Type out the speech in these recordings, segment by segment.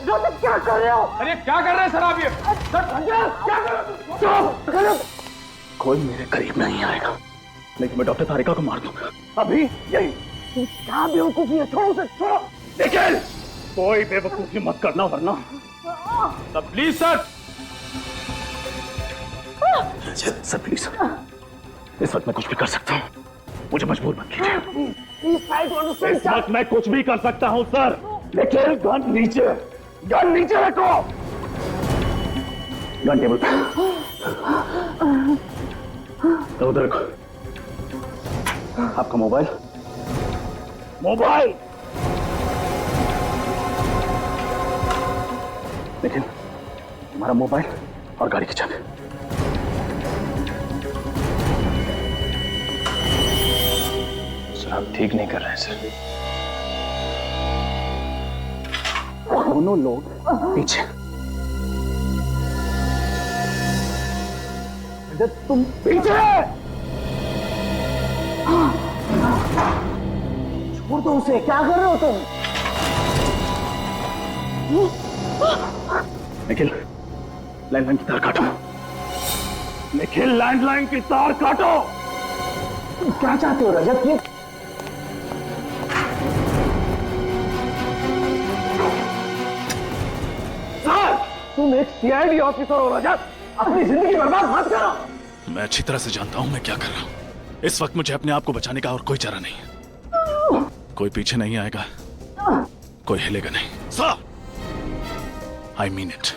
Doctor क्या कर रहे हो? अरे क्या कर रहे हैं सर आप ये? क्या कर रहे हो? कोई मेरे करीब नहीं आएगा, लेकिन मैं डॉक्टर तारिका को मार दूंगा अभी यही। क्या बेवकूफी है, छोड़ो उसे, छोड़ो। निखिल, कोई बेवकूफी मत करना वरना। Sir please sir. Sir please, इस वक्त मैं कुछ भी कर सकता हूँ, मुझे मजबूर मत कीजिए। इस वक्त मैं कुछ भी कर सकता हूँ सर। निखिल, गन नीचे, गन नीचे रखो। गन टेबल पे तो उधर रखो। आपका मोबाइल, मोबाइल। लेकिन हमारा मोबाइल और गाड़ी की चाबी। सर आप ठीक नहीं कर रहे हैं सर। दोनों लोग पीछे। तुम पीछे। छोड़ दो उसे, क्या कर रहे हो तुम? निखिल, लैंडलाइन की तार काटो। निखिल, लैंडलाइन की तार काटो। तुम क्या चाहते हो रजत? ये सर, तुम एक सीआईडी ऑफिसर हो रजत, अपनी जिंदगी बर्बाद मत करो। मैं अच्छी तरह से जानता हूं मैं क्या कर रहा हूं। इस वक्त मुझे अपने आप को बचाने का और कोई चारा नहीं है। कोई पीछे नहीं आएगा, कोई हिलेगा नहीं। Sir, I mean it.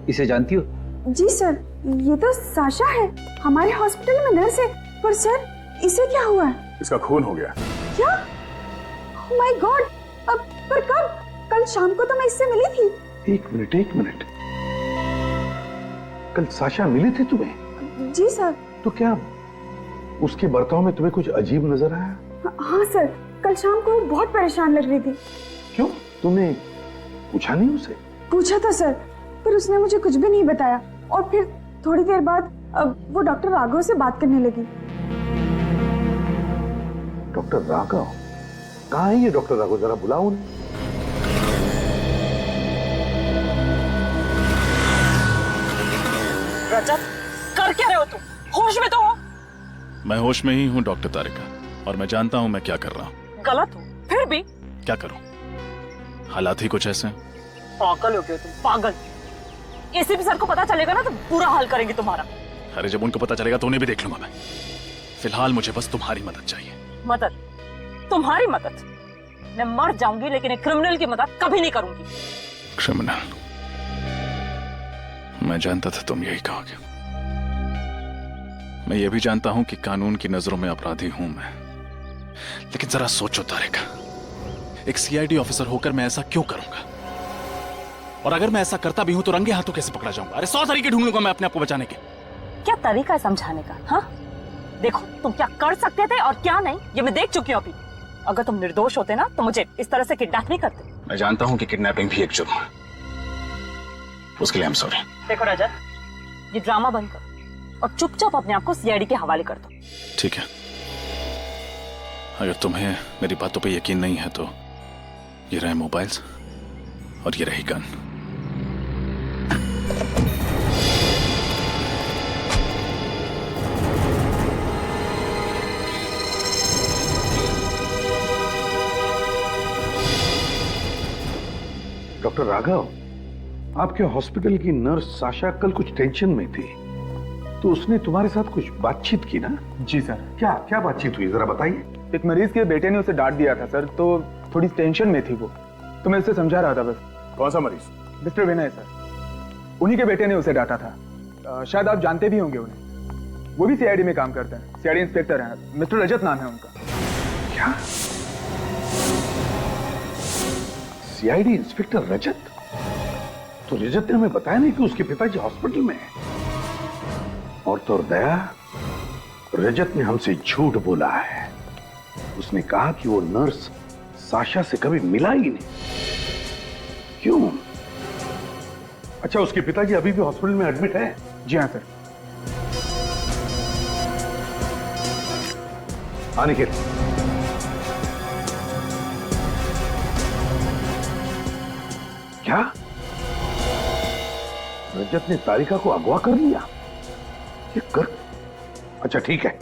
इसे जानती हो? जी सर, ये तो साशा है, हमारे हॉस्पिटल में नर्स है। पर सर, इसे क्या हुआ है? इसका खून हो गया। क्या? Oh my God! अब पर कब? कल शाम को तो मैं इससे मिली थी। एक मिनट, कल साशा मिली थी तुम्हें? जी सर। तो क्या उसके बर्ताव में तुम्हें कुछ अजीब नजर आया? हाँ सर, कल शाम को वो बहुत परेशान लग रही थी। क्यों, तुमने पूछा नहीं उसे? पूछा था सर, पर उसने मुझे कुछ भी नहीं बताया। और फिर थोड़ी देर बाद वो डॉक्टर राघव से बात करने लगी। डॉक्टर राघव? कहाँ है ये डॉक्टर राघव? जरा बुलाओ उन्हें। रजत, कर क्या रहे हो तुम? होश में तो हो? मैं होश में ही हूं डॉक्टर तारिका, और मैं जानता हूं मैं क्या कर रहा हूं। गलत हो, फिर भी क्या करूं, हालात ही कुछ ऐसे हैं। पागल हो गए तुम, पागल। एसीपी सर को पता चलेगा ना तो बुरा हाल करेंगे तुम्हारा। अरे जब उनको पता चलेगा तो उन्हें भी देख लूंगा मैं। फिलहाल मुझे बस तुम्हारी मदद चाहिए। मदद? तुम्हारी मदद? मैं मर जाऊंगी लेकिन एक क्रिमिनल की मदद कभी नहीं करूंगी। क्रिमिनल? मैं जानता था तुम यही कहोगे। मैं ये भी जानता हूं कि कानून की नजरों में अपराधी हूं मैं, लेकिन जरा सोचो तारिका, एक सीआईडी ऑफिसर होकर मैं ऐसा क्यों करूंगा? और अगर मैं ऐसा करता भी हूं तो रंगे हाथों कैसे पकड़ा जाऊंगा? अरे 100 तरीके ढूंढ लूंगा मैं अपने आप को बचाने के। क्या तरीका है समझाने का? हाँ, देखो तुम क्या कर सकते थे और क्या नहीं, ये मैं देख चुकी हूँ अभी। अगर तुम निर्दोष होते ना तो मुझे इस तरह से किडनैप नहीं करते। मैं जानता हूं कि किडनैपिंग भी एक जुर्म है, उसके लिए आई एम सॉरी। देखो रजत, ये ड्रामा बंद करो और चुपचाप अपने आप को सीआईडी के हवाले कर दो। ठीक है, अगर तुम्हें मेरी बातों पे यकीन नहीं है तो ये रहे मोबाइल्स और ये रही गन। डॉक्टर राघव, आपके हॉस्पिटल की नर्स साशा कल कुछ टेंशन में थी, तो उसने तुम्हारे साथ कुछ बातचीत की ना? जी सर। क्या क्या बातचीत हुई, जरा बताइए। एक मरीज के बेटे ने उसे डांट दिया था सर, तो थोड़ी टेंशन में थी वो, तो मैं उसे समझा रहा था बस। कौन सा मरीज? मिस्टर विनय सर, उन्हीं के बेटे ने उसे डांटा था। शायद आप जानते भी होंगे उन्हें, वो भी सीआईडी में काम करते हैं, सीआईडी इंस्पेक्टर हैं, मिस्टर रजत नाम है उनका। क्या? सीआईडी इंस्पेक्टर रजत? तो रजत ने हमें बताया नहीं कि उसके पिताजी हॉस्पिटल में हैं। और तो और दया, रजत ने हमसे झूठ बोला है। उसने कहा कि वो नर्स साशा से कभी मिला ही नहीं। क्यों? अच्छा, उसके पिताजी अभी भी हॉस्पिटल में एडमिट है? जी हाँ सर। निखिल, क्या रजत ने तारिका को अगवा कर लिया? ये कर, अच्छा ठीक है।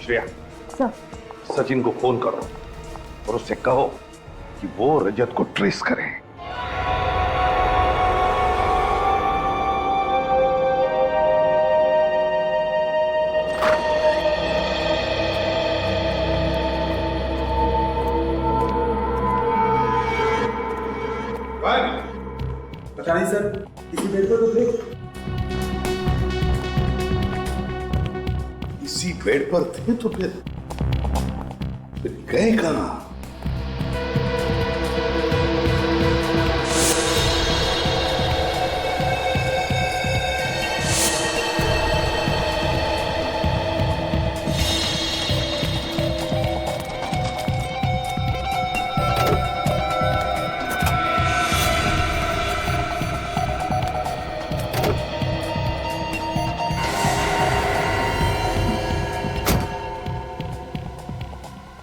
श्रेया, सर, सचिन को फोन करो और उससे कहो कि वो रजत को ट्रेस करें। पता नहीं सर, इसी बेड पर तो थे। इसी बेड पर थे तो फिर गए कहां?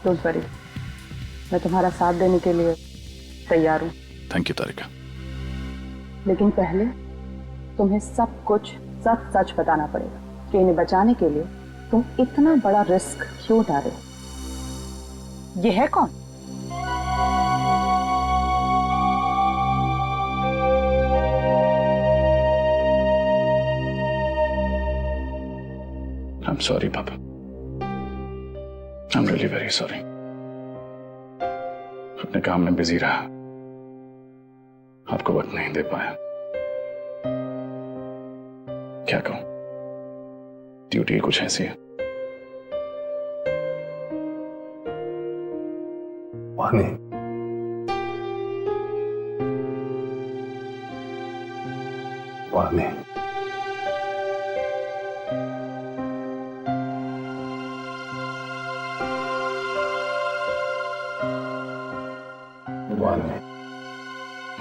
डोंट वरी, मैं तुम्हारा साथ देने के लिए तैयार हूँ। थैंक यू तारिका। लेकिन पहले तुम्हें सब कुछ सच सच बताना पड़ेगा कि इन्हें बचाने के लिए तुम इतना बड़ा रिस्क क्यों उठा रहे हो। ये है कौन? I'm sorry, पापा। I'm really very sorry। अपने काम में बिजी रहा, आपको वक्त नहीं दे पाया। क्या कहूं, ड्यूटी कुछ ऐसी है। वानी, वानी,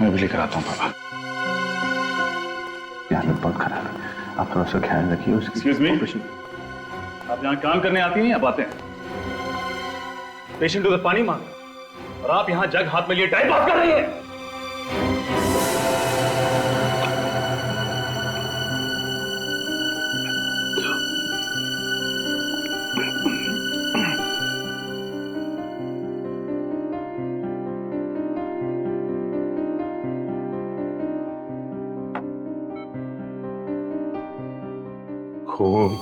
मैं भी लेकर आता हूँ पापा। हालत बहुत खराब है, आप थोड़ा सा ख्याल रखिए उसकी। एक्सक्यूज मी, आप यहाँ काम करने आती हैं या बातें? पेशेंट उधर पानी मांग और आप यहाँ जग हाथ में लिए टाइम पास कर रही हैं। खून,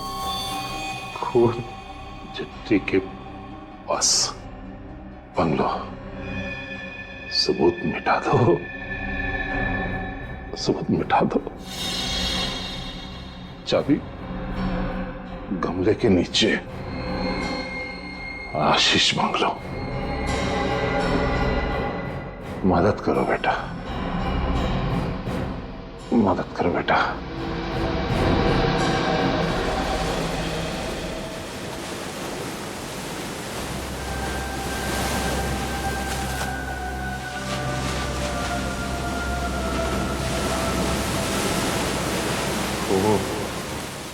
खून चिट्ठी के पास बंगलो, सबूत मिटा दो, सबूत मिटा दो। चाबी गमले के नीचे, आशीष बंगलो। मदद करो बेटा, मदद करो बेटा।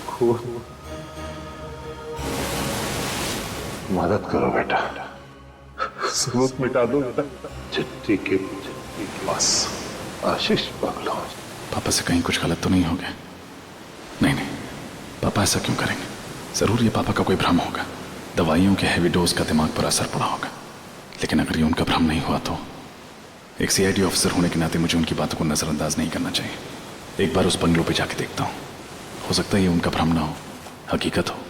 खून, मदद करो बेटा, सबूत मिटा दो बेटा। चिट्ठी के पास आशीष बंगलो। पापा से कहीं कुछ गलत तो नहीं हो गया? नहीं नहीं, पापा ऐसा क्यों करेंगे? जरूर ये पापा का कोई भ्रम होगा, दवाइयों के हैवी डोज का दिमाग पर असर पड़ा होगा। लेकिन अगर ये उनका भ्रम नहीं हुआ तो एक सीआईडी ऑफिसर होने के नाते मुझे उनकी बातों को नजरअंदाज नहीं करना चाहिए। एक बार उस बंगलो पे जाके देखता हूँ, हो सकता है ये उनका भ्रम ना हो, हकीकत हो।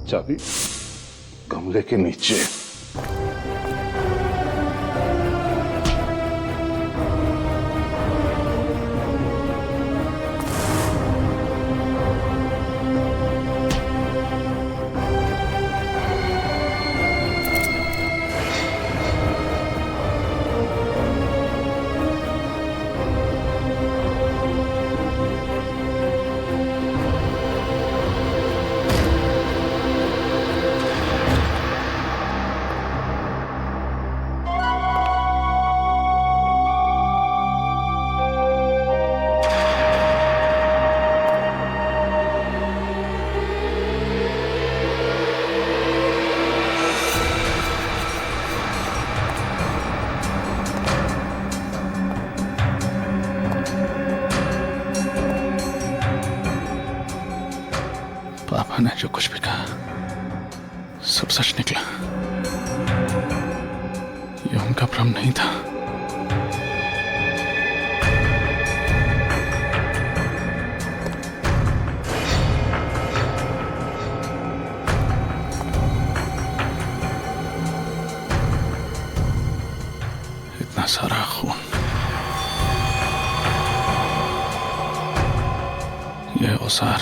चाबी गमले के नीचे। पापा ने जो कुछ भी कहा सब सच निकला। ये उनका भ्रम नहीं था। इतना सारा खून, यह औजार,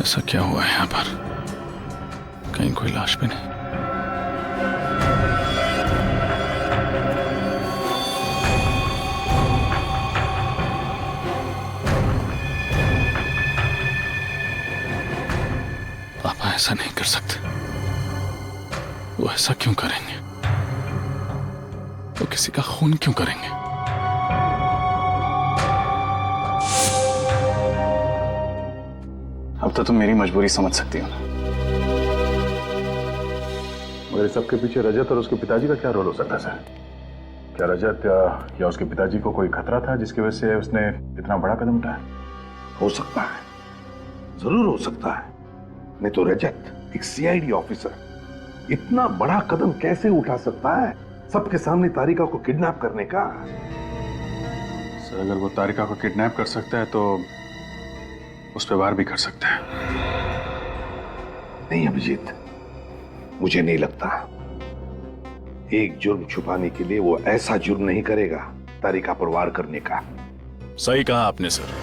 ऐसा क्या हुआ है यहां पर? कहीं कोई लाश भी नहीं। पापा ऐसा नहीं कर सकते। वो ऐसा क्यों करेंगे? वो किसी का खून क्यों करेंगे? अब तो तुम मेरी मजबूरी समझ सकती हो ना। मगर इस सबके पीछे रजत और उसके पिताजी का क्या रोल हो सकता है सर? क्या रजत या उसके पिताजी को कोई खतरा था जिसकी वजह से उसने इतना बड़ा कदम उठाया? हो सकता है, जरूर हो सकता है। नहीं तो रजत एक सीआईडी ऑफिसर इतना बड़ा कदम कैसे उठा सकता है, सबके सामने तारिका को किडनैप करने का? सर अगर वो तारिका को किडनैप कर सकता है तो उस पर वार भी कर सकता है। नहीं अभिजीत, मुझे नहीं लगता। एक जुर्म छुपाने के लिए वो ऐसा जुर्म नहीं करेगा तारिका पर वार करने का। सही कहा आपने सर।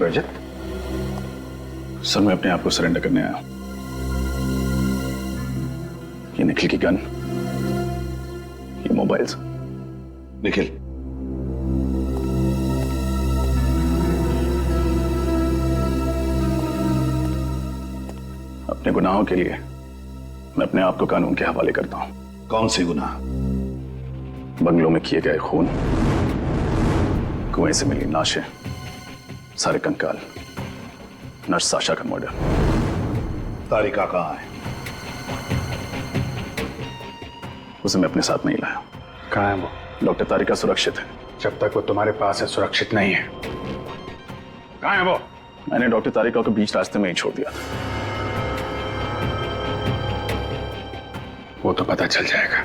रजत, सर मैं अपने आप को सरेंडर करने आया हूं। ये निखिल की गन, ये मोबाइल्स। निखिल, अपने गुनाहों के लिए मैं अपने आप को कानून के हवाले करता हूं। कौन से गुनाह? बंगलों में किए गए खून, कुएं से मिली लाशें, सारे कंकाल, नर्स साशा का मर्डर। तारिका कहाँ है? उसे मैं अपने साथ नहीं लाया। कहाँ है वो? डॉक्टर तारिका सुरक्षित है। जब तक वो तुम्हारे पास है सुरक्षित नहीं है। कहाँ है वो? मैंने डॉक्टर तारिका को बीच रास्ते में ही छोड़ दिया था। वो तो पता चल जाएगा।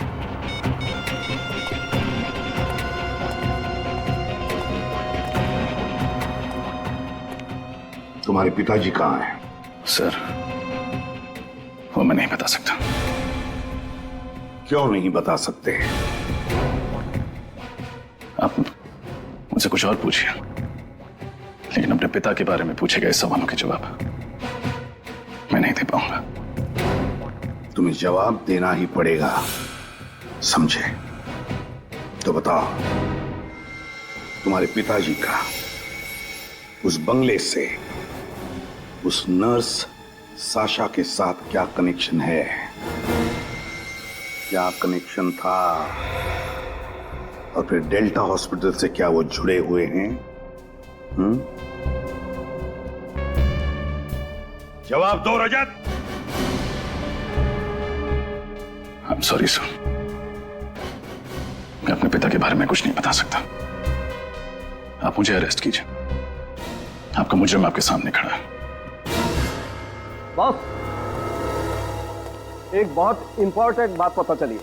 तुम्हारे पिताजी कहाँ हैं? सर वो मैं नहीं बता सकता। क्यों नहीं बता सकते? आप मुझसे कुछ और पूछिए, लेकिन अपने पिता के बारे में पूछे गए सवालों के जवाब मैं नहीं दे पाऊंगा। तुम्हें जवाब देना ही पड़ेगा, समझे? तो बताओ, तुम्हारे पिताजी का उस बंगले से उस नर्स साशा के साथ क्या कनेक्शन है? क्या कनेक्शन था? और फिर डेल्टा हॉस्पिटल से क्या वो जुड़े हुए हैं? जवाब दो रजत। आई एम सॉरी सर, मैं अपने पिता के बारे में कुछ नहीं बता सकता। आप मुझे अरेस्ट कीजिए, आपका मुजरिम आपके सामने खड़ा है। बॉस, एक बहुत इंपॉर्टेंट बात पता चली है,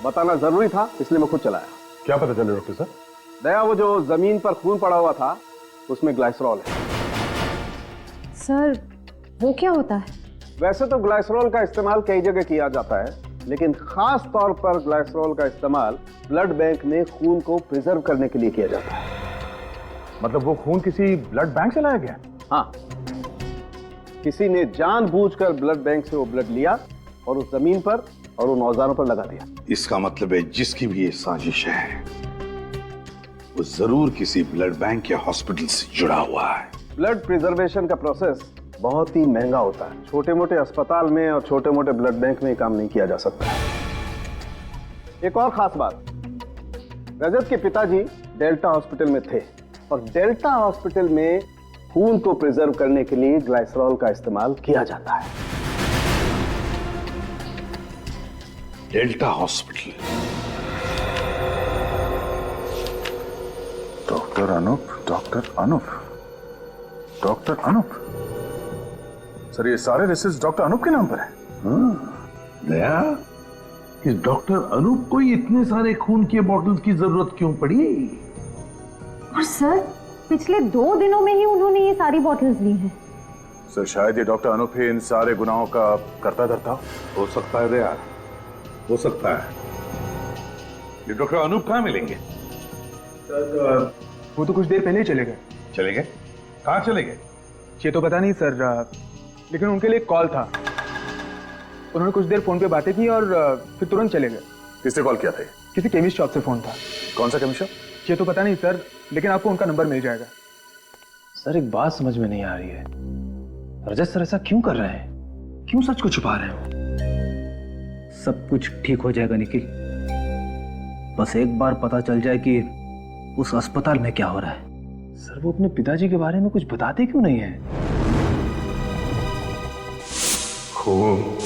बताना जरूरी था इसलिए मैं खुद चलाया। क्या पता चले डॉक्टर साहब? दया, वो जो जमीन पर खून पड़ा हुआ था उसमें ग्लाइसरॉल है। सर वो क्या होता है? वैसे तो ग्लाइसरॉल का इस्तेमाल कई जगह किया जाता है, लेकिन खास तौर पर ग्लाइसरॉल का इस्तेमाल ब्लड बैंक में खून को प्रिजर्व करने के लिए किया जाता है। मतलब वो खून किसी ब्लड बैंक से लाया गया? हाँ, किसी ने जानबूझकर ब्लड बैंक से वो ब्लड लिया और उस जमीन पर और उन औजारों पर लगा दिया। इसका मतलब है जिसकी भी ये साजिश है वो जरूर किसी ब्लड बैंक या हॉस्पिटल से जुड़ा हुआ है। ब्लड प्रिजर्वेशन का प्रोसेस बहुत ही महंगा होता है। छोटे मोटे अस्पताल में और छोटे मोटे ब्लड बैंक में काम नहीं किया जा सकता। एक और खास बात, रजत के पिताजी डेल्टा हॉस्पिटल में थे और डेल्टा हॉस्पिटल में खून को प्रिजर्व करने के लिए ग्लाइसरॉल का इस्तेमाल किया जाता है। Delta Hospital. Doctor Anup, doctor Anup, doctor Anup. Sir ये सारे रिसर्च डॉक्टर अनूप के नाम पर है? दया, इस डॉक्टर अनूप को ही इतने सारे खून के बॉटल्स की जरूरत क्यों पड़ी? और सर पिछले 2 दिनों में ही उन्होंने ये सारी बॉटल्स ली हैं। सर शायद ये डॉक्टर अनूप ही इन सारे गुनाहों का करता धरता हो सकता है दया, हो सकता है। ये डॉक्टर अनूप कहाँ मिलेंगे? सर वो तो कुछ देर पहले ही चले गए। चले गए? कहाँ चले गए? ये तो पता नहीं सर, लेकिन उनके लिए एक कॉल था। उन्होंने कुछ देर फोन पे बातें की और फिर तुरंत चले गए। किसने कॉल किया था? किसी केमिस्ट शॉप से फोन था। कौन सा केमिस्ट शॉप? ये तो पता नहीं सर, लेकिन आपको उनका नंबर मिल जाएगा। सर एक बात समझ में नहीं आ रही है, रजत सर ऐसा क्यों कर रहे हैं? क्यों सच को छुपा रहे हैं? सब कुछ ठीक हो जाएगा निखिल, बस एक बार पता चल जाए कि उस अस्पताल में क्या हो रहा है। सर वो अपने पिताजी के बारे में कुछ बताते क्यों नहीं है? खून,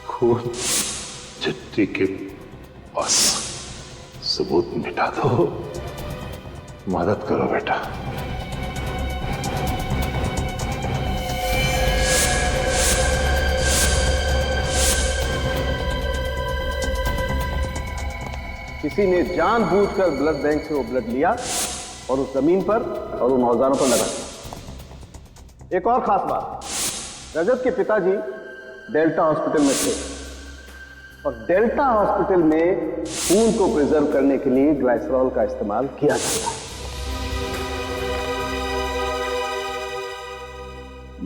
खून चिट्ठी के पास सबूत मिटा दो। मदद करो बेटा। किसी ने जानबूझकर ब्लड बैंक से वो ब्लड लिया और उस जमीन पर और उन औजारों पर लगा दिया। एक और खास बात, रजत के पिताजी डेल्टा हॉस्पिटल में थे और डेल्टा हॉस्पिटल में खून को प्रिजर्व करने के लिए ग्लाइसरॉल का इस्तेमाल किया जाता है।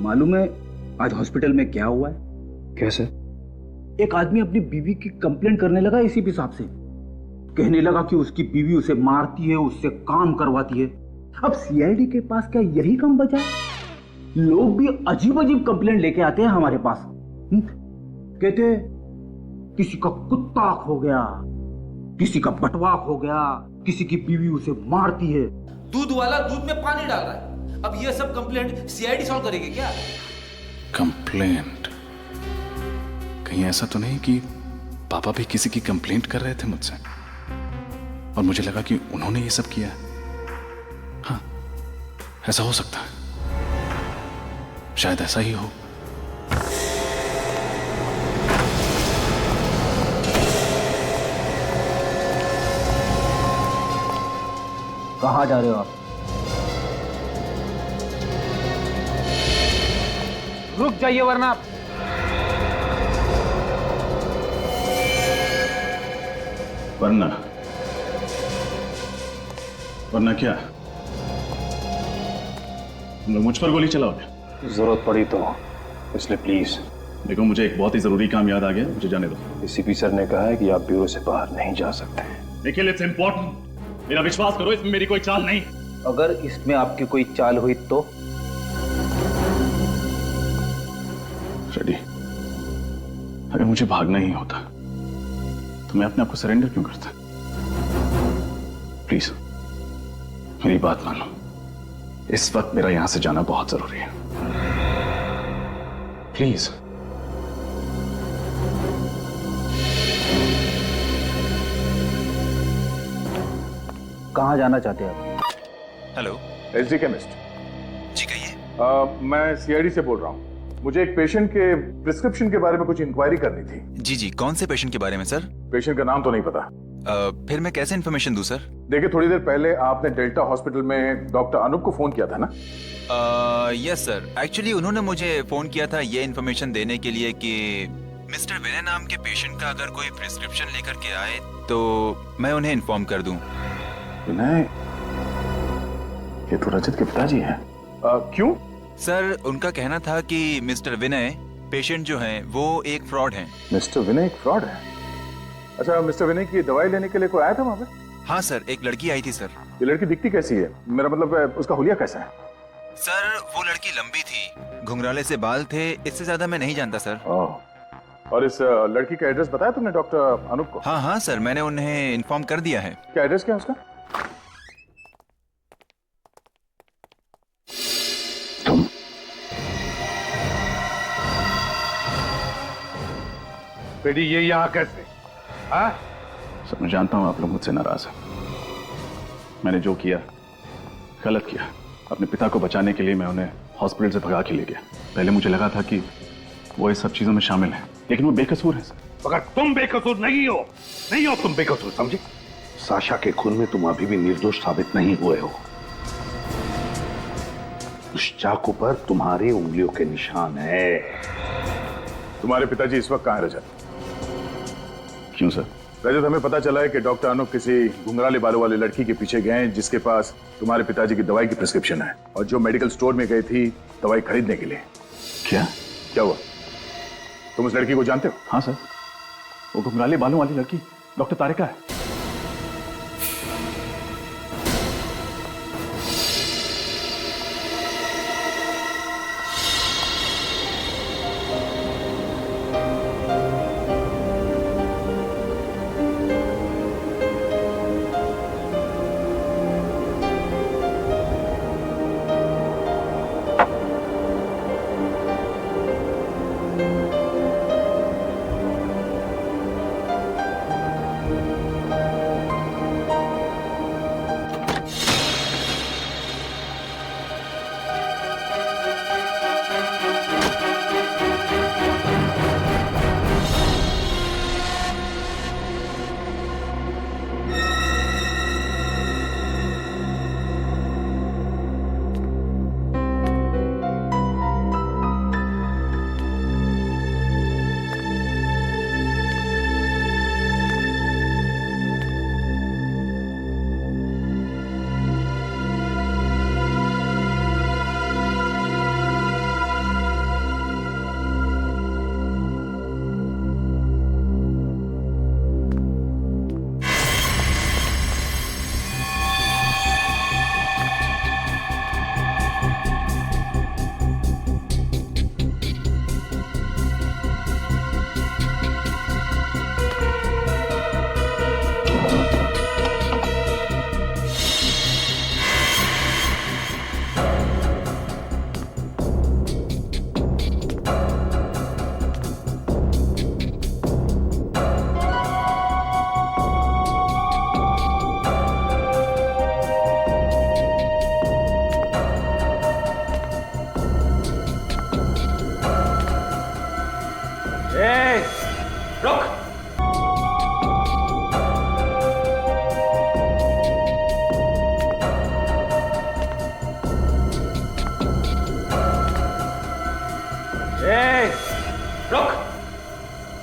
मालूम है आज हॉस्पिटल में क्या हुआ है? कैसे? एक आदमी अपनी बीवी की कंप्लेंट करने लगा एसीपी साहब से। कहने लगा कि उसकी बीवी उसे मारती है, उससे काम करवाती है। अब सीआईडी के पास क्या यही काम बचा? लोग भी अजीब अजीब कंप्लेंट लेके आते हैं हमारे पास। कहते किसी का कुत्ता खो गया, किसी का बटवा खो गया, किसी की बीवी उसे मारती है। दूध वाला दूध में पानी डाल रहा है। अब ये सब कंप्लेंट सीआईडी सॉल्व करेगी क्या? कंप्लेंट? कहीं ऐसा तो नहीं कि पापा भी किसी की कंप्लेंट कर रहे थे मुझसे और मुझे लगा कि उन्होंने ये सब किया? हाँ, ऐसा हो सकता है, शायद ऐसा ही हो। कहाँ जा रहे हो आप? रुक जाइए वरना। वरना? वरना क्या? तुम लोग मुझ पर गोली चलाओगे? जरूरत पड़ी तो, इसलिए प्लीज। देखो मुझे एक बहुत ही जरूरी काम याद आ गया, मुझे जाने दो। एसीपी सर ने कहा है कि आप ब्यूरो से बाहर नहीं जा सकते। निखिल, इट्स इंपॉर्टेंट, मेरा विश्वास करो, इसमें मेरी कोई चाल नहीं। अगर इसमें आपकी कोई चाल हुई तो? रेडी, अगर मुझे भागना ही होता तो मैं अपने आप को सरेंडर क्यों करता? प्लीज मेरी बात मानो, इस वक्त मेरा यहां से जाना बहुत जरूरी है। प्लीज। कहाँ जाना चाहते हैं आप? हेलो। SD chemist. जी कहिए। मैं सीआईडी से बोल रहा हूँ। मुझे एक पेशेंट के प्रिस्क्रिप्शन के बारे में कुछ इंक्वायरी करनी थी। जी जी, कौन से पेशेंट के बारे में सर? पेशेंट का नाम तो नहीं पता। फिर मैं कैसे इन्फॉर्मेशन दूं सर? देखिए, थोड़ी देर पहले आपने डेल्टा हॉस्पिटल में डॉक्टर अनूप को फोन किया था ना? यस सर, एक्चुअली उन्होंने मुझे फोन किया था ये इन्फॉर्मेशन देने के लिए कि मिस्टर विनय नाम के पेशेंट का अगर कोई प्रिस्क्रिप्शन लेकर के आए तो मैं उन्हें इन्फॉर्म कर दूं। विनय, ये तो रजत के पिताजी हैं। क्यों? सर, उनका कहना था कि मिस्टर विनय पेशेंट जो हैं वो एक फ्रॉड हैं। मिस्टर विनय एक फ्रॉड है? अच्छा, मिस्टर विनय की दवाई लेने के लिए कोई आया था वहां पे? हाँ सर, एक लड़की आई थी सर। ये लड़की दिखती कैसी है? मेरा मतलब उसका हुलिया कैसा है? सर, वो लड़की लंबी थी, घुंघराले से बाल थे, इससे ज्यादा मैं नहीं जानता सर। और इस लड़की का एड्रेस बताया तुमने डॉक्टर अनूप को? हाँ हाँ सर, मैंने उन्हें इन्फॉर्म कर दिया है। क्या एड्रेस क्या है उसका? तुम बेटी ये यहां कैसे? हाँ? सर, मैं जानता हूं आप लोग मुझसे नाराज हैं। मैंने जो किया गलत किया। अपने पिता को बचाने के लिए मैं उन्हें हॉस्पिटल से भगा के ले गया। पहले मुझे लगा था कि वो इस सब चीजों में शामिल है, लेकिन वो बेकसूर है सर। मगर तुम बेकसूर नहीं हो तुम बेकसूर, समझे? साशा के खून में तुम अभी भी निर्दोष साबित नहीं हुए हो। उस चाकू पर तुम्हारी उंगलियों के निशान है। तुम्हारे पिताजी इस वक्त कहां है रजत? क्यों सर? रजत, हमें पता चला है कि डॉक्टर अनूप किसी घुंघराले बालों वाली लड़की के पीछे गए हैं जिसके पास तुम्हारे पिताजी की दवाई की प्रिस्क्रिप्शन है, और जो मेडिकल स्टोर में गई थी दवाई खरीदने के लिए। क्या हुआ? तुम उस लड़की को जानते हो? हाँ सर, वो घुंघराले बालों वाली लड़की डॉक्टर तारिका है।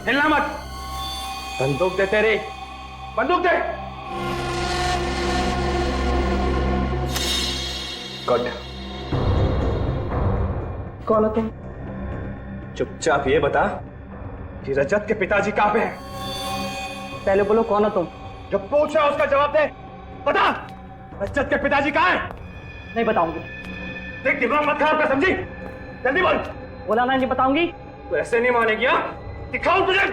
हिलना मत। बंदूक दे तेरी, बंदूक दे। कट। कौन हो तुम? चुपचाप ये बता कि रजत के पिताजी कहां पे हैं? पहले बोलो कौन हो तुम? जो पूछ रहा है उसका जवाब दे। बता, रजत के पिताजी कहां हैं? नहीं बताऊंगी। देख, दिमाग मत खराब कर, समझी? जल्दी बोल। बोला ना, नहीं बताऊंगी। तू ऐसे नहीं मानेगी? हाँ, दिखाऊं तुझे?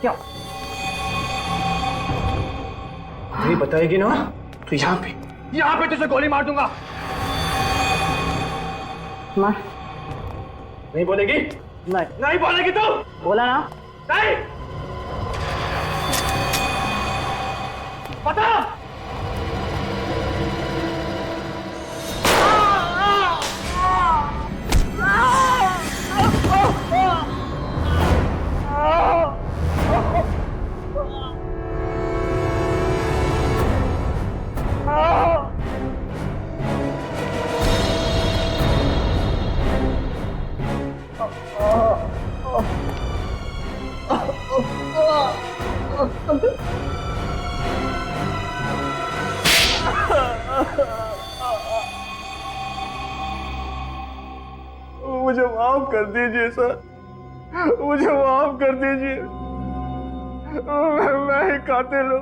क्या? नहीं बताएगी ना तो यहाँ पे तुझे गोली मार दूंगा। मार। नहीं बोलेगी? नहीं बोलेगी तू? बोला ना। नहीं। बता। मुझे माफ कर दीजिए सर, मुझे माफ कर दीजिए। मैं ही कातिल हूँ,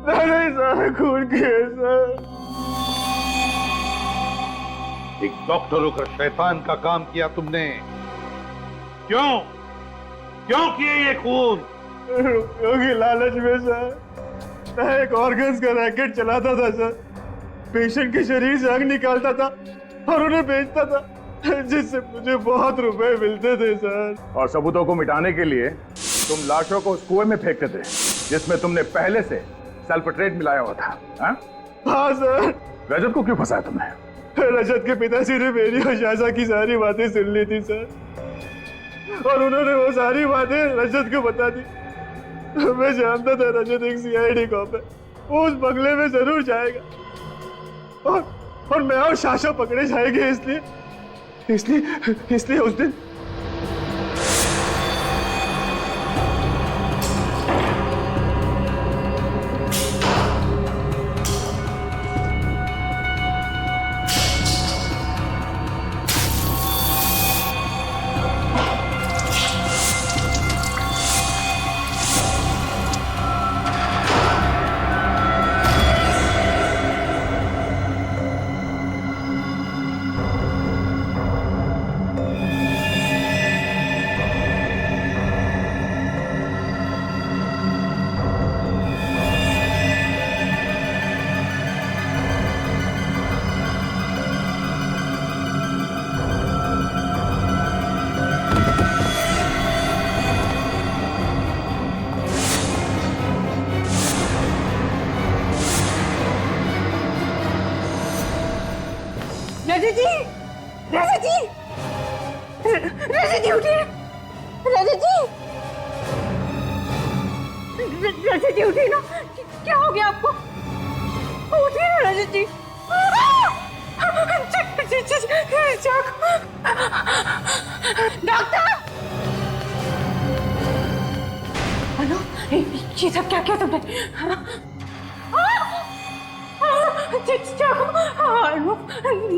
मैंने ही सारा खून किया सर। एक डॉक्टर होकर शैतान का काम किया तुमने। क्यों क्यों किए ये खून? क्योंकि लालच में सर मैं एक ऑर्गन्स का रैकेट चलाता था सर। पेशेंट के शरीर से अंग निकालता था और उन्हें बेचता था, जिससे मुझे बहुत रुपए मिलते थे सर। और सबूतों को मिटाने के लिए तुम लाशों को उस कुएं में फेंकते थे जिसमें तुमने पहले से सल्फेट्रेट मिलाया हुआ था। हाँ सर। रजत को क्यों फंसाया तुमने? रजत के पिताजी ने मेरी और शाशा की सारी बातें सुन ली थी सर, और उन्होंने वो सारी बातें रजत को बता दी। मैं जानता था रजत एक सीआईडी कॉप है, वो उस बंगले में जरूर जाएगा और मैं और शाशा पकड़े जाएंगे। इसलिए उस दिन रजत जी उठिए, रजत जी उठिए ना, क्या हो गया आपको? उठिए ना रजत जी। डॉक्टर! अनु, ये सब क्या किया तुमने?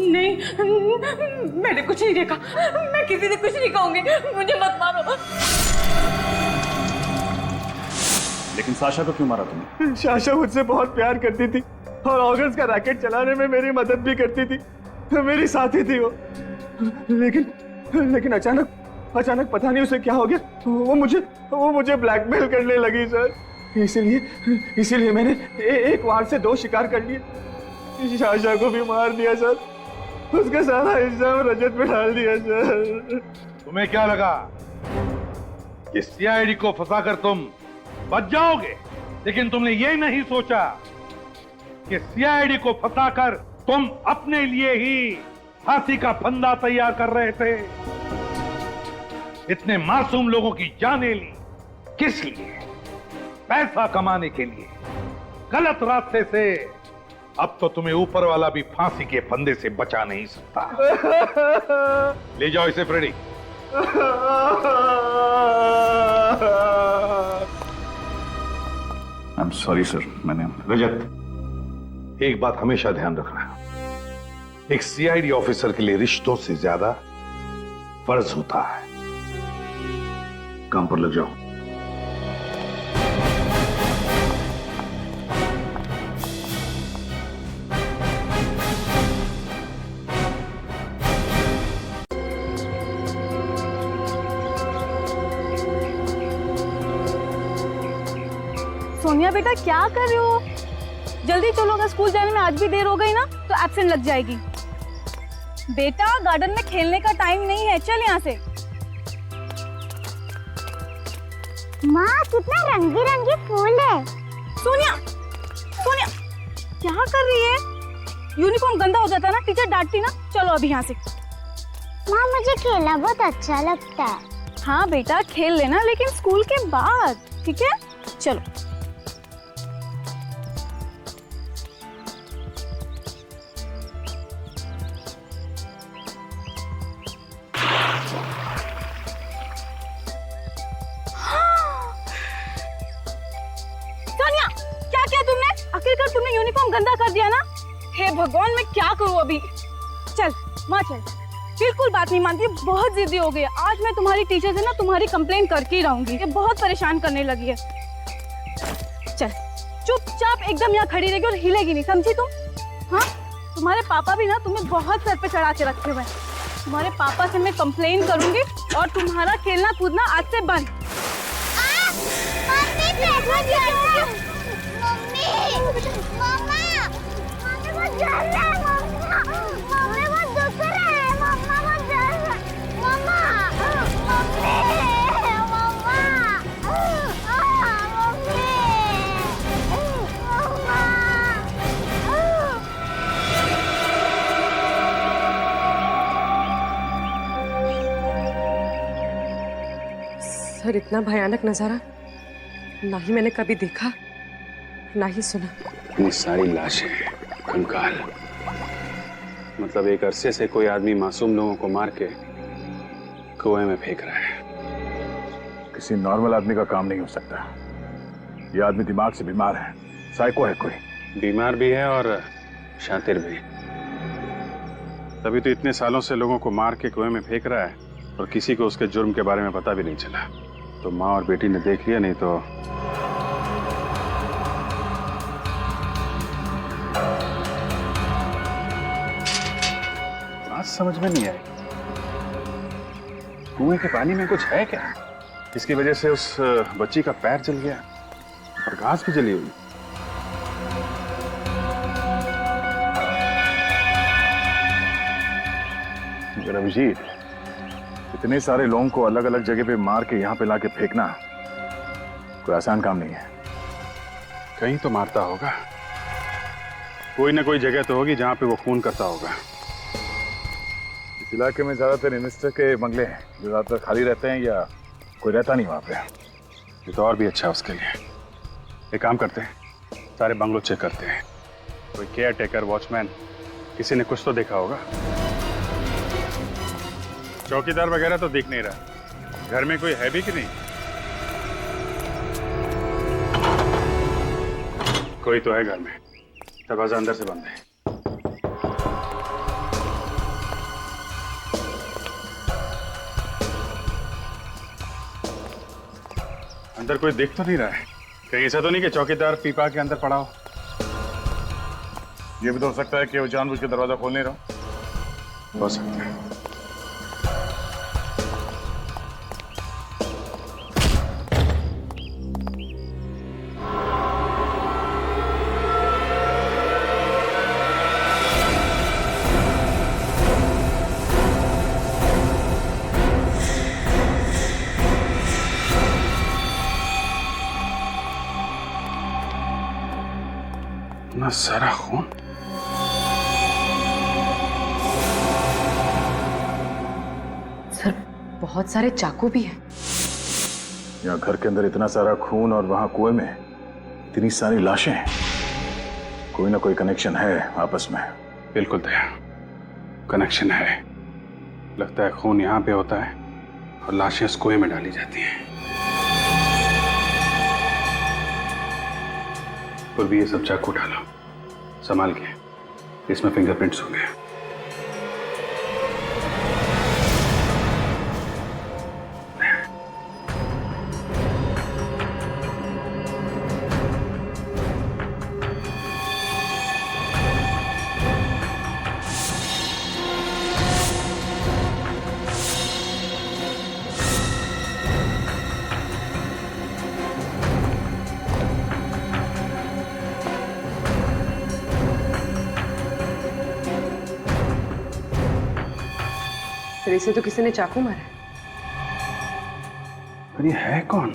नहीं, मैंने कुछ नहीं देखा, मैं किसी से कुछ नहीं कहूंगी, मुझे मत मारो। लेकिन साशा को क्यों मारा तुमने? साशा मुझसे बहुत प्यार करती थी और ऑर्गन्स का रैकेट चलाने में मेरी मदद भी करती थी, मेरी साथी थी वो। लेकिन अचानक पता नहीं उसे क्या हो गया, वो मुझे ब्लैकमेल करने लगी सर। इसीलिए मैंने एक वार से 2 शिकार कर लिए। साशा को भी मार दिया सर, उसका सारा इल्जाम रजत पे डाल दिया सर। तुम्हें क्या लगा कि सीआईडी को फंसाकर तुम बच जाओगे? लेकिन तुमने ये नहीं सोचा कि सीआईडी को फंसाकर तुम अपने लिए ही फांसी का फंदा तैयार कर रहे थे। इतने मासूम लोगों की जानें ली, किस लिए? पैसा कमाने के लिए, गलत रास्ते से। अब तो तुम्हें ऊपर वाला भी फांसी के फंदे से बचा नहीं सकता। ले जाओ इसे Freddie. I am sorry sir, मैंने रजत, एक बात हमेशा ध्यान रखना, एक सीआईडी ऑफिसर के लिए रिश्तों से ज्यादा फर्ज होता है। काम पर लग जाओ। सोनिया बेटा, क्या कर रहे हो? जल्दी चलो, अगर स्कूल जाने में आज भी देर हो गई ना तो एब्सेंट लग जाएगी। बेटा, गार्डन में खेलने का टाइम नहीं है, चल यहाँ से। माँ, कितना रंगी रंगी फूल है। सोनिया, क्या कर रही है? यूनिफॉर्म गंदा हो जाता है ना, टीचर डांटती ना। चलो अभी यहाँ से। माँ, मुझे खेलना बहुत अच्छा लगता है। हाँ बेटा, खेल लेना, लेकिन स्कूल के बाद, ठीक है? चलो। आखिरकार तुमने यूनिफॉर्म गंदा कर दिया ना। हे भगवान, मैं क्या करूं अभी? चल माँ, चल बिल्कुल बात नहीं मानती, बहुत जिद्दी हो गई है। आज मैं तुम्हारी टीचर से ना तुम्हारी कंप्लेंट करके ही रहूंगी, ये बहुत परेशान करने लगी है। चल चुपचाप एकदम यहाँ खड़ी रहेगी और हिलेगी नहीं, समझी तुम? हाँ, तुम्हारे पापा भी ना तुम्हें बहुत सर पे चढ़ा के रखे हुए हैं। तुम्हारे पापा से मैं कंप्लेन करूंगी और तुम्हारा खेलना कूदना आज से बंद। सर, इतना भयानक नजारा ना ही मैंने कभी देखा ना ही सुना। इतनी सारी लाशें, कंकाल, मतलब एक अरसे से कोई आदमी मासूम लोगों को मार के कुएं में फेंक रहा है। किसी नॉर्मल आदमी का काम नहीं हो सकता। ये आदमी दिमाग से बीमार है, साइको है कोई। बीमार भी है और शातिर भी। तभी तो इतने सालों से लोगों को मार के कुएं में फेंक रहा है और किसी को उसके जुर्म के बारे में पता भी नहीं चला। तो माँ और बेटी ने देख लिया, नहीं तो बात समझ में नहीं आई। कुएं के पानी में कुछ है क्या, इसकी वजह से उस बच्ची का पैर जल गया और घास भी जली हुई। अभिजीत, इतने सारे लोगों को अलग अलग जगह पे मार के यहाँ पे लाके फेंकना कोई आसान काम नहीं है। कहीं तो मारता होगा, कोई ना कोई जगह तो होगी जहाँ पे वो खून करता होगा। इस इलाके में ज्यादातर इन्वेस्टर के बंगले हैं जो ज्यादातर खाली रहते हैं या कोई रहता नहीं वहाँ पे। ये तो और भी अच्छा है उसके लिए। एक काम करते हैं, सारे बंगलों चेक करते हैं। कोई केयर टेकर, वॉचमैन, किसी ने कुछ तो देखा होगा। चौकीदार वगैरह तो दिख नहीं रहा। घर में कोई है भी कि नहीं? कोई तो है घर में, दरवाजा अंदर से बंद है। अंदर कोई दिख तो नहीं रहा है। कहीं ऐसा तो नहीं कि चौकीदार पीपा के अंदर पड़ा हो? ये भी तो हो सकता है कि वो जानबूझ के दरवाजा खोल नहीं रहा। हो सकता है। इतना सारा खून। सर, बहुत सारे चाकू भी हैं। यहाँ घर के अंदर इतना सारा खून और वहां कुएं में इतनी सारी लाशें हैं। कोई ना कोई कनेक्शन है आपस में। बिल्कुल दया, कनेक्शन है। लगता है खून यहाँ पे होता है और लाशें उस कुएं में डाली जाती हैं। और भी ये सब चाकू डालो, संभाल के। इसमें फिंगरप्रिंट्स होंगे। फिर इसे तो किसी ने चाकू मारा है। पर ये है कौन?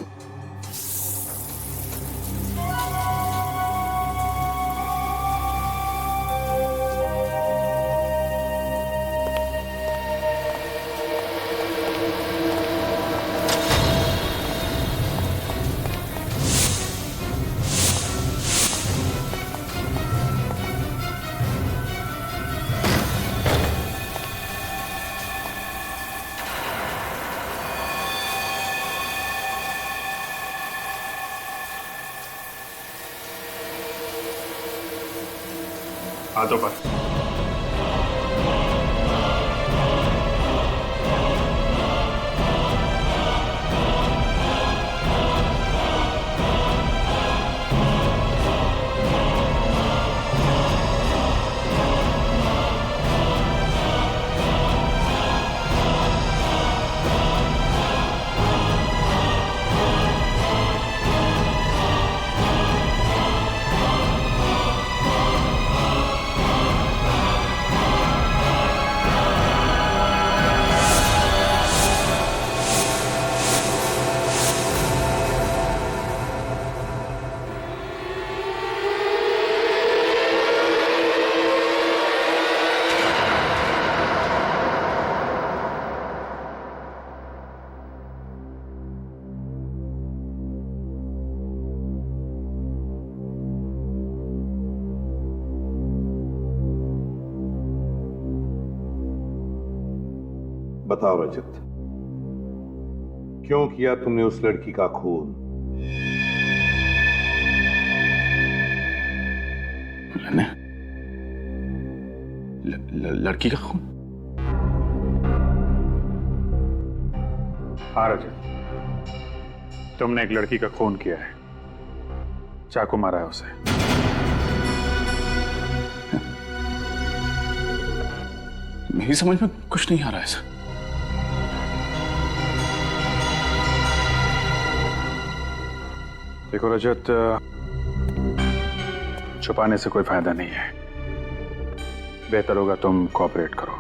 हाथों पर। बताओ रजत, क्यों किया तुमने उस लड़की का खून? मैंने लड़की का खून? हाँ रजत, तुमने एक लड़की का खून किया है, चाकू मारा है उसे। मेरी समझ में कुछ नहीं आ रहा है सर। देखो रजत, छुपाने से कोई फायदा नहीं है, बेहतर होगा तुम कोऑपरेट करो।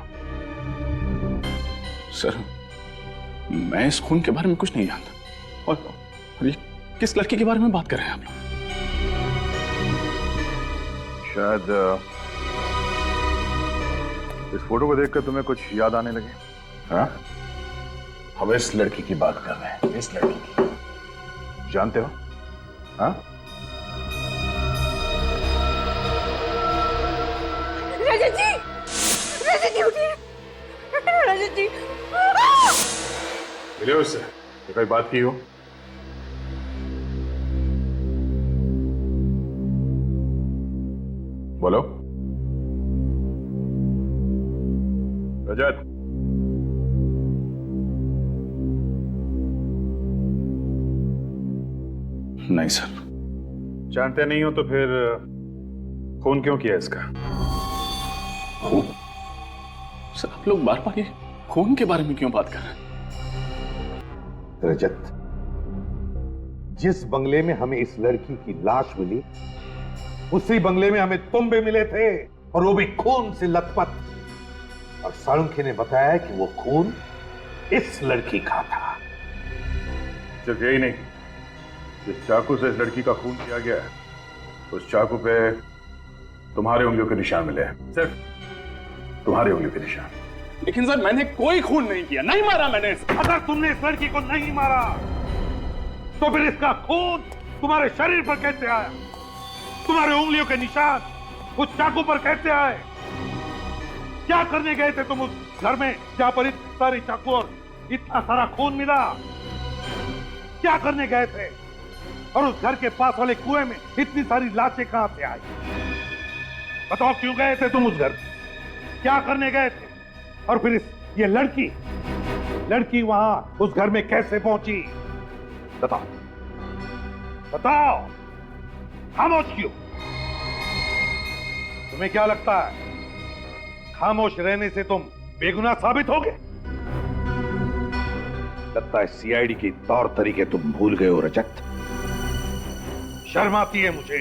सर, मैं इस खून के बारे में कुछ नहीं जानता। और ये किस लड़की के बारे में बात कर रहे हैं आप लोग? शायद इस फोटो को देखकर तुम्हें कुछ याद आने लगे। हाँ, हम इस लड़की की बात कर रहे हैं। इस लड़की की जानते हो? हाँ, रजत जी, रजत जी उठिए, रजत जी। मिले उससे तो कोई बात की हो? बोलो रजत। नहीं सर। जानते नहीं हो तो फिर खून क्यों किया इसका? खून? सर, आप लोग बार बार ये खून के बारे में क्यों बात कर रहे हैं? रजत, जिस बंगले में हमें इस लड़की की लाश मिली, उसी बंगले में हमें तुम भी मिले थे, और वो भी खून से लथपथ। और साळुंखे ने बताया कि वो खून इस लड़की का था। सिर्फ यही नहीं, जिस चाकू से इस लड़की का खून किया गया है, उस चाकू पे तुम्हारे उंगलियों के निशान मिले हैं। सिर्फ तुम्हारी उंगलियों के निशान। लेकिन सर, मैंने कोई खून नहीं किया, नहीं मारा मैंने इसे। अगर तुमने इस लड़की को नहीं मारा तो फिर इसका खून तुम्हारे शरीर पर कैसे आया? तुम्हारे उंगलियों के निशान उस चाकू पर कैसे आए? क्या करने गए थे तुम उस घर में जहां पर इतने सारे चाकू और इतना सारा खून मिला? क्या करने गए थे? और उस घर के पास वाले कुएं में इतनी सारी लाशें कहां से आई? बताओ, क्यों गए थे तुम उस घर? क्या करने गए थे? और फिर ये लड़की वहां उस घर में कैसे पहुंची? बताओ, बताओ, खामोश क्यों? तुम्हें क्या लगता है खामोश रहने से तुम बेगुनाह साबित होगे? लगता है सीआईडी के तौर तरीके तुम भूल गए हो रजत। शर्म आती है मुझे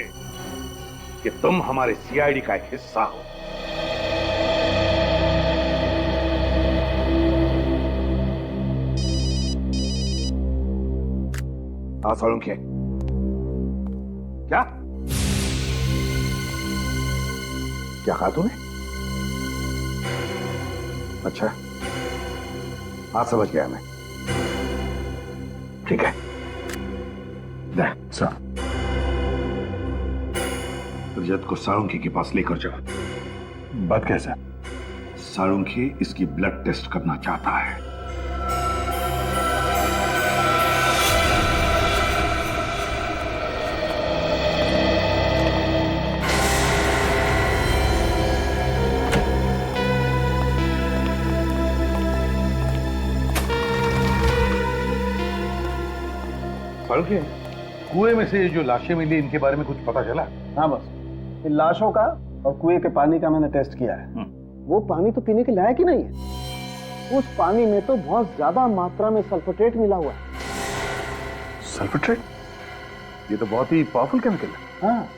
कि तुम हमारे सीआईडी का एक हिस्सा हो। साळुंखे, क्या क्या कहा तूने? अच्छा, हाँ समझ गया मैं। ठीक है, सर, रजत को साळुंखे के पास लेकर जाओ। बात कैसे? साळुंखे इसकी ब्लड टेस्ट करना चाहता है। साळुंखे, कुएं में से जो लाशें मिली, इनके बारे में कुछ पता चला? हाँ बस, इन लाशों का और कुएं के पानी का मैंने टेस्ट किया है। वो पानी तो पीने के लायक ही नहीं है। उस पानी में तो बहुत ज्यादा मात्रा में सल्फेट मिला हुआ है। सल्फेट? ये तो बहुत ही पावरफुल केमिकल है। हाँ,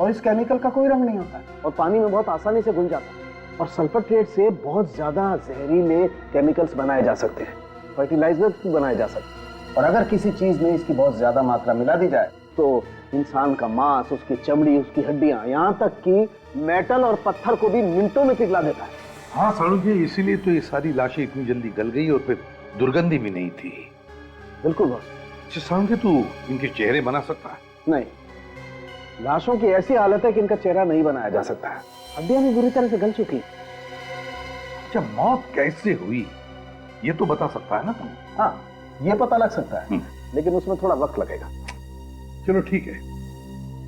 और इस केमिकल का कोई रंग नहीं होता और पानी में बहुत आसानी से घुल जाता है। और सल्फेट से बहुत ज्यादा जहरीले केमिकल्स बनाए जा सकते हैं, फर्टिलाइजर बनाए जा सकते हैं। और अगर किसी चीज में इसकी बहुत ज्यादा मात्रा मिला दी जाए तो इंसान का मांस, उसकी चमड़ी, उसकी हड्डियां, यहाँ तक कि मेटल और पत्थर को भी मिनटों में पिघला देता है। हाँ साळुंखे, इसीलिए तो ये सारी लाशें इतनी जल्दी गल गई और फिर दुर्गंधी भी नहीं थी। बिल्कुल बॉस। अच्छा साळुंखे, तू इनके चेहरे बना सकता है? नहीं, लाशों की ऐसी हालत है कि इनका चेहरा नहीं बनाया जा सकता है। हड्डियां भी बुरी तरह से गल चुकी। अच्छा, मौत कैसे हुई ये तो बता सकता है ना तुम? हाँ, ये पता लग सकता है, लेकिन उसमें थोड़ा वक्त लगेगा। चलो ठीक है,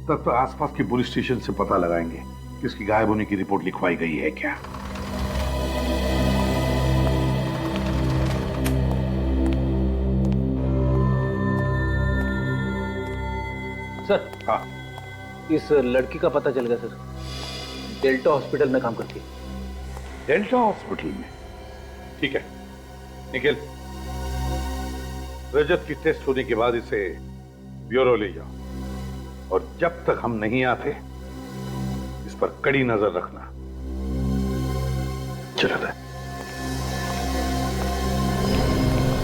तब तो आसपास के पुलिस स्टेशन से पता लगाएंगे कि इसकी गायब होने की रिपोर्ट लिखवाई गई है क्या। सर, हाँ, इस लड़की का पता चल गया सर, डेल्टा हॉस्पिटल में काम करती है। डेल्टा हॉस्पिटल में? ठीक है, निखिल, रजत की टेस्ट होने के बाद इसे ब्यूरो ले जाओ, और जब तक हम नहीं आते इस पर कड़ी नजर रखना। चला था।